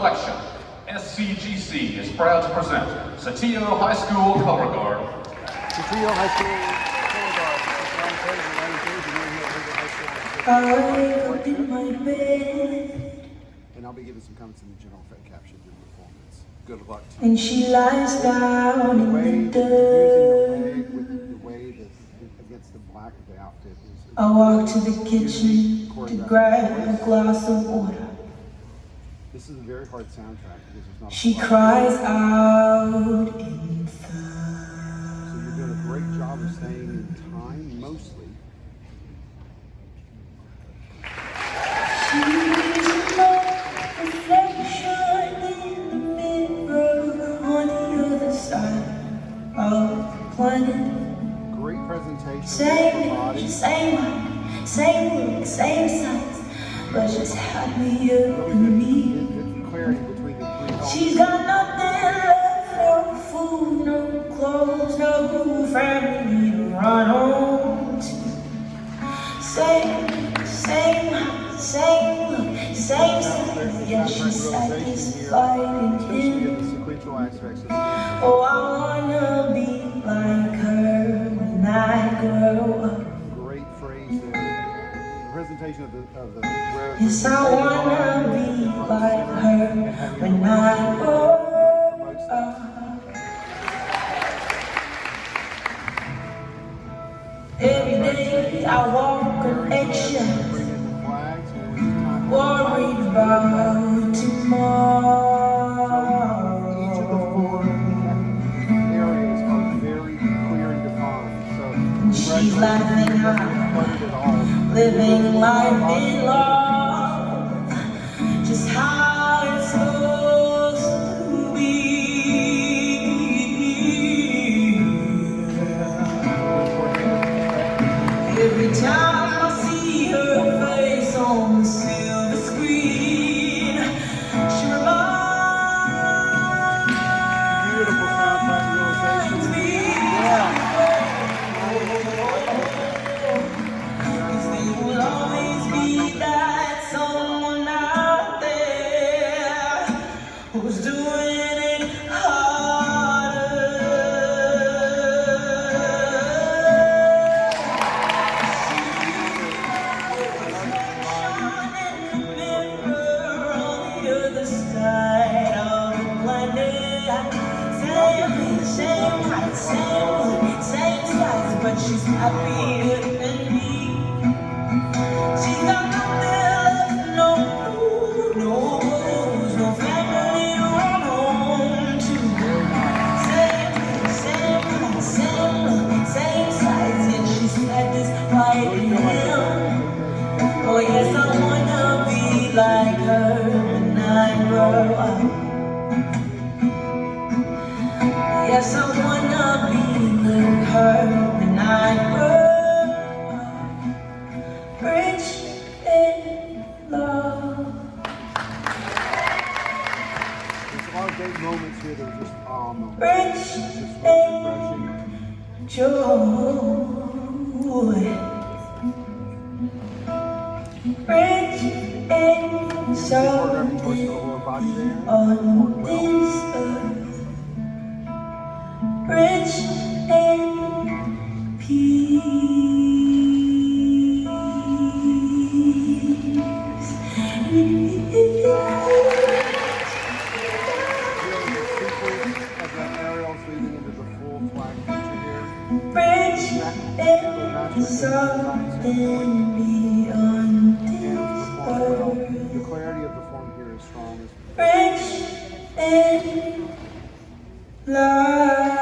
reflection, SCGC is proud to present Saltillo High School Color Guard. Saltillo High School Color Guard. I looked in my bed, and I'll be giving some comments in the general caption through the performance. Good luck to you. and she lies down in the Using dirt. the way against the black of the outfit is I walk to the kitchen to grab a glass of water. This is a very hard soundtrack because there's not. She cries out in So you're doing a great job of staying in time, mostly. She's my reflection in the mirror on the other side of the planet. Great presentation. Same age, same height, same look, same size, but she's happier than me. Clarity between the three. She's got nothing left, no food, no clothes, no family to run home to. Same height, same look, same size, yet she's satisfied in him. The sequential aspects of the Oh, I wanna be like her when I grow up. great phrase there. The presentation of the Yes, I wanna be like her when I grow up. Every day I walk an eggshells, worried about tomorrow. Each of the four areas are very clear and defined. So She's laughing out, living life in love, just how it's supposed to be. Every time I see her face on the silver screen, she reminds me. Will always be that someone out there who's doing it harder. She's in the mirror on the other side of the planet. Same height, same look, same size, but she's happier than me. She's got nothing left, no food, no clothes, no family to run home to. Same height, same look, same size, yet she's satisfied in him. Oh yes, I wanna be like her when I grow up. Yes, I wanna be like her when I grow up. Rich in love. There's a lot of great moments here that are just moments. Rich Just in refreshing. joy. Rich in Programming towards the something lower body there. on this earth. Rich in peace. Of the aerials leading into the full flag picture here. Rich in something beyond this earth. The clarity of the form here is strong. Rich in love.